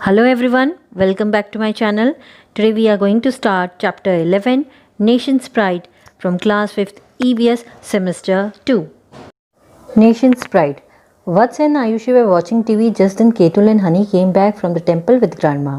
Hello everyone, welcome back to my channel. Today we are going to start chapter 11 Nation's Pride from class 5th EVS semester 2. Nation's Pride. Vats and Ayushi were watching TV just then Ketul and Honey came back from the temple with grandma.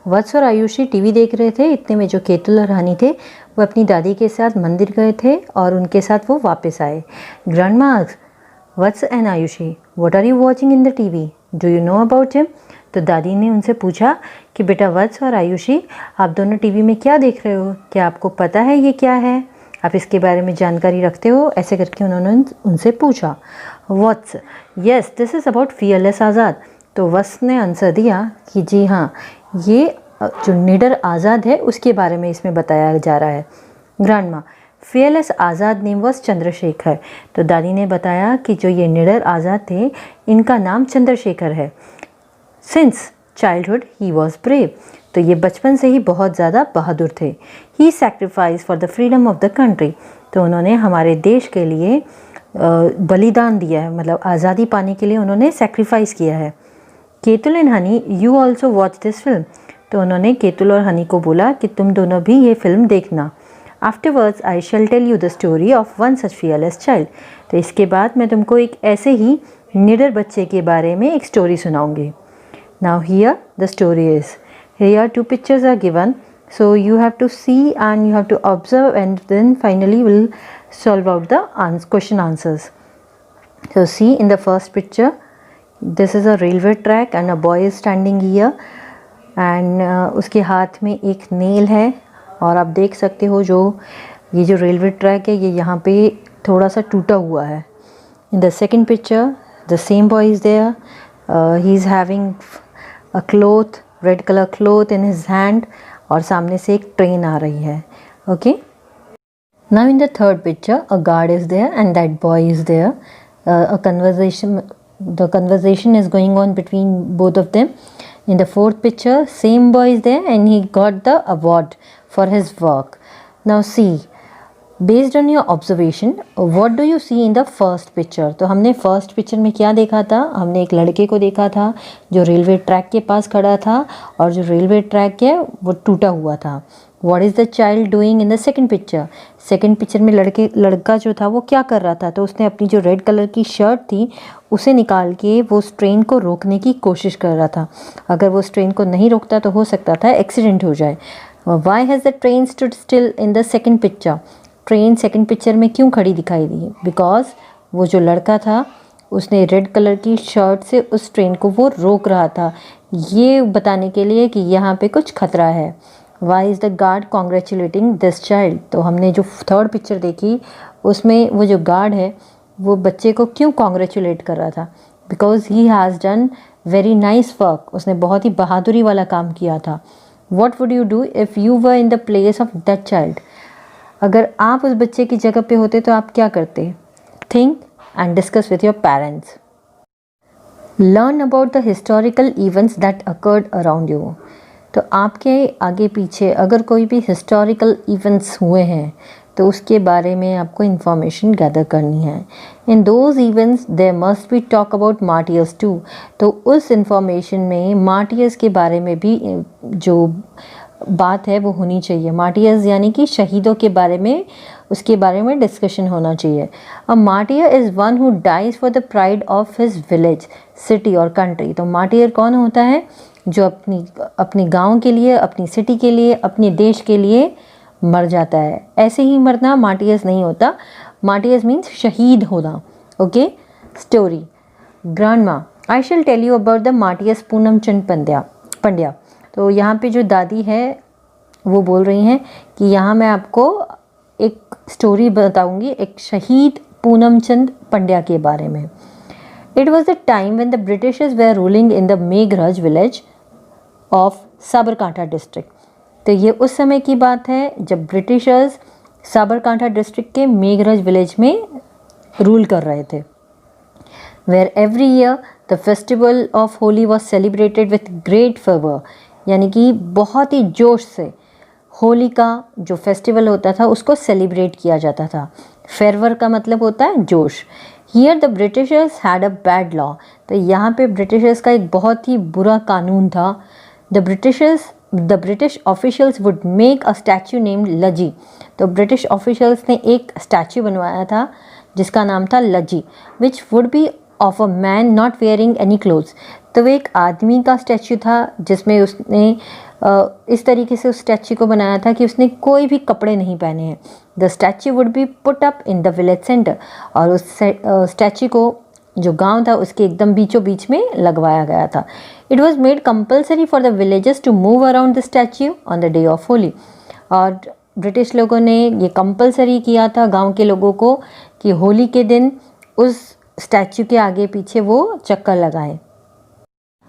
वत्स और Ayushi TV देख रहे थे। इतने में जो केतुल और हनी थे वो अपनी दादी के साथ मंदिर गए थे और उनके साथ वो वापस आए। Grandma asked, Vats and Aayushi, what are you watching in the TV? Do you know about him? तो दादी ने उनसे पूछा कि बेटा वत्स और आयुषी, आप दोनों टीवी में क्या देख रहे हो? क्या आपको पता है ये क्या है? आप इसके बारे में जानकारी रखते हो? ऐसे करके उन्होंने उनसे पूछा। वत्स, yes this is about fearless Azad. तो वत्स ने आंसर दिया कि जी हाँ, ये जो निडर आज़ाद है उसके बारे में इसमें बताया जा रहा है। Grandma, fearless Azad name was Chandrashekhar. तो दादी ने बताया कि जो ये निडर आज़ाद थे इनका नाम चंद्रशेखर है। Since childhood he was brave. तो ये बचपन से ही बहुत ज़्यादा बहादुर थे। He sacrifice for the freedom of the country. तो उन्होंने हमारे देश के लिए बलिदान दिया है, मतलब आज़ादी पाने के लिए उन्होंने सैक्रिफाइस किया है। Ketul and honey, you also watch this film. तो उन्होंने केतुल और हनी को बोला कि तुम दोनों भी ये फिल्म देखना। Afterwards I shall tell you the story of one such fearless child. तो इसके बाद मैं तुमको एक ऐसे ही निडर बच्चे के बारे में एक स्टोरी सुनाऊंगी। Now here the story is, here two pictures are given, so you have to see and you have to observe and then finally we'll solve out the question answers. So see in the first picture, this is a railway track and a boy is standing here and उसके हाथ में एक nail है और आप देख सकते हो जो ये जो रेलवे ट्रैक है ये यहाँ पे थोड़ा सा टूटा हुआ है। In the second picture the same boy is there, he is having a cloth, red color cloth in his hand और सामने से एक ट्रेन आ रही है। Okay, now in the third picture a guard is there and that boy is there, a conversation is going on between both of them. In the fourth picture same boy is there and he got the award for his work. Now see, based on your observation what do you see in the first picture? तो हमने first picture में क्या देखा था? हमने एक लड़के को देखा था जो रेलवे ट्रैक के पास खड़ा था और जो रेलवे ट्रैक है वो टूटा हुआ था। What is the child doing in the second picture? Second picture में लड़का जो था वो क्या कर रहा था? तो उसने अपनी जो रेड कलर की शर्ट थी उसे निकाल के वो उस ट्रेन को रोकने की कोशिश कर रहा था। अगर वो उस ट्रेन को नहीं रोकता तो हो सकता था एक्सीडेंट हो जाए। Why has the train stood still in the second picture? Train second picture में क्यों खड़ी दिखाई दी? बिकॉज वो जो लड़का था उसने रेड कलर की शर्ट से उस ट्रेन को वो रोक रहा था, ये बताने के लिए कि यहाँ पे कुछ खतरा है। Why is the guard congratulating this child? तो हमने जो थर्ड पिक्चर देखी उसमें वो जो गार्ड है वो बच्चे को क्यों कॉन्ग्रेचुलेट कर रहा था? Because he has done very nice work. उसने बहुत ही बहादुरी वाला काम किया था। What would you do if you were in the place of that child? अगर आप उस बच्चे की जगह पे होते तो आप क्या करते? Think and discuss with your parents. Learn about the historical events that occurred around you. तो आपके आगे पीछे अगर कोई भी हिस्टोरिकल इवेंट्स हुए हैं तो उसके बारे में आपको इन्फॉर्मेशन गैदर करनी है। In those events there must be talk about martyrs too. तो उस इंफॉर्मेशन में मार्टियर्स के बारे में भी जो बात है वो होनी चाहिए। मार्टियर्स यानी कि शहीदों के बारे में, उसके बारे में डिस्कशन होना चाहिए। A martyr is one who dies for the pride of his village, city और कंट्री। तो मार्टियर कौन होता है? जो अपनी गांव के लिए, अपनी सिटी के लिए, अपने देश के लिए मर जाता है। ऐसे ही मरना मार्टियर्स नहीं होता। मार्टियर्स मीन्स शहीद होना। Okay, story. Grandma, I shall tell you about the martyrs Poonam Chand Pandya. तो यहाँ पे जो दादी है वो बोल रही हैं कि यहाँ मैं आपको एक स्टोरी बताऊँगी एक शहीद पूनम चंद पंड्या के बारे में। It was the time when the Britishers were ruling in the Meghraj village of Sabarkantha district. तो ये उस समय की बात है जब ब्रिटिशर्स साबरकांठा डिस्ट्रिक्ट के मेघरज विलेज में रूल कर रहे थे। Where every year the festival of Holi was celebrated with great fervour. यानी कि बहुत ही जोश से होली का जो फेस्टिवल होता था उसको सेलिब्रेट किया जाता था। फेरवर का मतलब होता है जोश। Here the Britishers had a bad law, तो यहाँ पे ब्रिटिशर्स का एक बहुत ही बुरा कानून था. The British officials would make a statue named लजी, तो ब्रिटिश ऑफिशियल्स ने एक स्टैचू बनवाया था जिसका नाम था लजी, which would be of a man not wearing any clothes. तो वो एक आदमी का स्टैचू था जिसमें उसने इस तरीके से उस स्टैचू को बनाया था कि उसने कोई भी कपड़े नहीं पहने हैं. The statue would be put up in the village centre, और उस स्टैचू को जो गांव था उसके एकदम बीचों बीच में लगवाया गया था. It was made compulsory for the villagers to move around the statue on the day of Holi, और ब्रिटिश लोगों ने ये कंपल्सरी किया था गांव के लोगों को कि होली के दिन उस स्टैचू के आगे पीछे वो चक्कर लगाएं.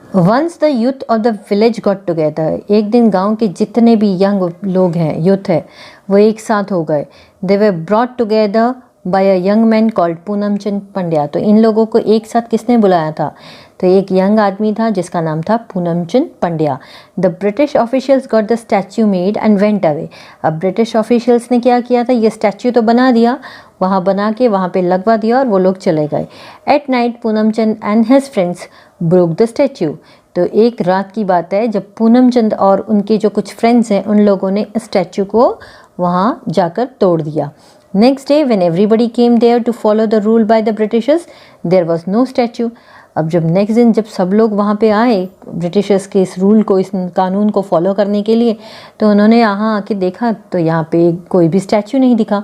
Once the youth of the village got together, एक दिन गांव के जितने भी यंग लोग हैं, यूथ है, वो एक साथ हो गए. They were brought together by a young man called Poonam Chand Pandya. तो इन लोगों को एक साथ किसने बुलाया था? तो एक यंग आदमी था जिसका नाम था Poonam Chand Pandya. The British officials got the statue made and went away. अब ब्रिटिश ऑफिशियल्स ने क्या किया था, ये स्टैच्यू तो बना दिया, वहाँ बना के वहाँ पे लगवा दिया और वो लोग चले गए. At night Poonam Chand and his friends broke the statue. तो एक रात की बात है जब पूनम चंद और उनके जो कुछ फ्रेंड्स हैं उन लोगों ने स्टैच्यू को वहाँ जाकर तोड़ दिया. Next day when everybody came there to follow the rule by the Britishers, there was no statue. अब जब नेक्स्ट दिन जब सब लोग वहाँ पे आए ब्रिटिशर्स के इस रूल को, इस कानून को फॉलो करने के लिए, तो उन्होंने यहाँ आके देखा तो यहाँ पे कोई भी स्टैच्यू नहीं दिखा.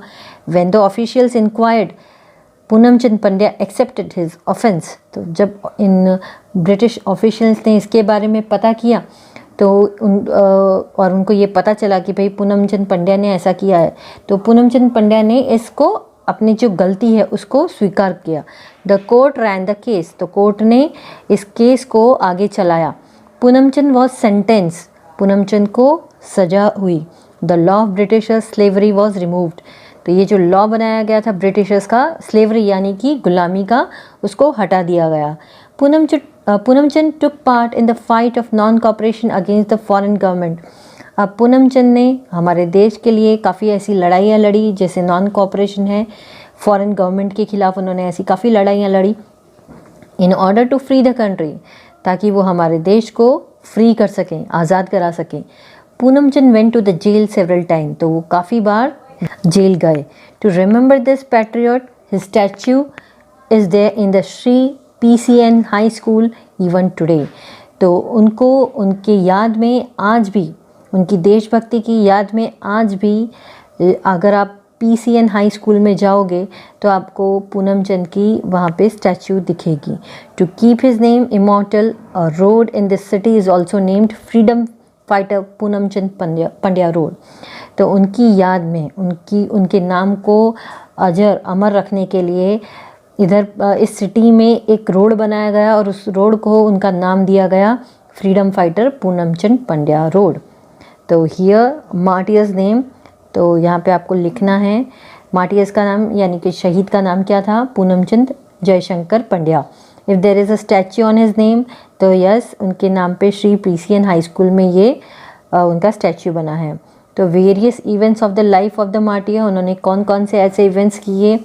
When the officials inquired, Poonam Chand Pandya accepted his offence. तो जब इन ब्रिटिश ऑफिशियल्स ने इसके बारे में पता किया तो और उनको ये पता चला कि भाई पूनम चंद पंड्या ने ऐसा किया है, तो पूनम चंद पंड्या ने इसको अपनी जो गलती है उसको स्वीकार किया. The court rain the case, तो कोर्ट ने इस केस को आगे चलाया. पूनम चंद वॉज सेंटेंस, पूनम चंद को सजा हुई. The law of Britishers slavery was removed, तो ये जो लॉ बनाया गया था ब्रिटिशर्स का, स्लेवरी यानी कि गुलामी का, उसको हटा दिया गया. Poonam Chand took part in the fight of non cooperation against the foreign government. अब पूनम चंद ने हमारे देश के लिए काफ़ी ऐसी लड़ाइयाँ लड़ी, जैसे नॉन कॉपरेशन है, फॉरेन गवर्नमेंट के खिलाफ उन्होंने ऐसी काफ़ी लड़ाइयाँ लड़ी. In order to free the country, ताकि वो हमारे देश को फ्री कर सकें, आज़ाद करा सकें. Poonam Chand went to the jail several time, तो वो काफ़ी बार जेल गए. To remember this patriot, his statue is there in the Shri PCN high school even today. तो उनको उनके याद में आज भी, उनकी देशभक्ति की याद में आज भी, अगर आप PCN हाई स्कूल में जाओगे तो आपको पूनम चंद की वहाँ पे स्टैच्यू दिखेगी. To keep his name immortal, a road in this city is also named freedom fighter Poonam Chand Pandya road. तो उनकी याद में, उनके नाम को अमर रखने के लिए इधर इस सिटी में एक रोड बनाया गया और उस रोड को उनका नाम दिया गया freedom fighter Poonam Chand Pandya road. तो हियर मार्टियर्स नेम, तो यहाँ पे आपको लिखना है मार्टियर्स का नाम, यानी कि शहीद का नाम क्या था, Poonam Chand Jayshankar Pandya. If there is a statue on his name, तो यस, उनके नाम पे श्री PCN हाई स्कूल में ये उनका स्टैच्यू बना है. तो various events of the life of the martyr, उन्होंने कौन कौन से ऐसे इवेंट्स किए,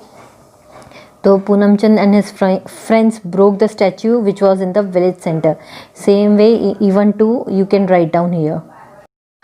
तो Poonam Chand and his friends broke the statue which was in the village centre. Same way even to you can write down here.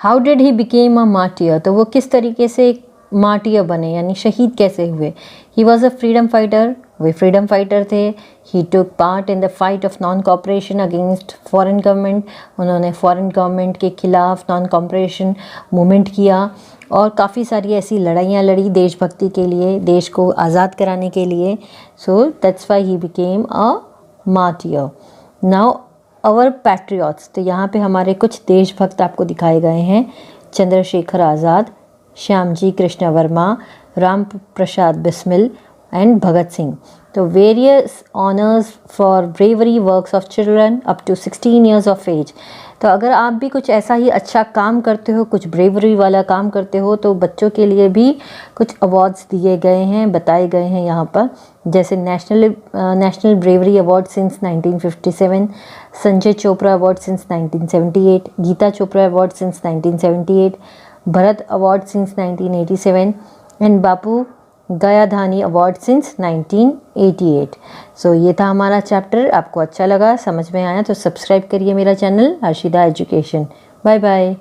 How did he became a martyr, तो वो किस तरीके से एक मार्टियर बने, यानी शहीद कैसे हुए. He was a freedom fighter, वे फ्रीडम फाइटर थे. He took part in the fight of non cooperation against foreign government, उन्होंने फॉरेन गवर्नमेंट के खिलाफ नॉन कॉपरेशन मूवमेंट किया और काफ़ी सारी ऐसी लड़ाइयाँ लड़ी देशभक्ति के लिए, देश को आज़ाद कराने के लिए. So that's why he became a martyr. Now our patriots, तो यहाँ पे हमारे कुछ देशभक्त आपको दिखाए गए हैं. चंद्रशेखर आज़ाद, श्यामजी कृष्ण वर्मा, राम प्रसाद बिस्मिल एंड भगत सिंह. तो various honours for bravery works of children up to 16 years of age. तो अगर आप भी कुछ ऐसा ही अच्छा काम करते हो, कुछ ब्रेवरी वाला काम करते हो, तो बच्चों के लिए भी कुछ अवार्ड्स दिए गए हैं, बताए गए हैं यहाँ पर. जैसे national bravery award since 1957, Sanjay Chopra award since 1978, Geeta Chopra award since 1978, Bharat award since 1987 and Bapu Gaidhani award since 1988। सो ये था हमारा चैप्टर। आपको अच्छा लगा, समझ में आया तो सब्सक्राइब करिए मेरा channel Harshida education. Bye bye.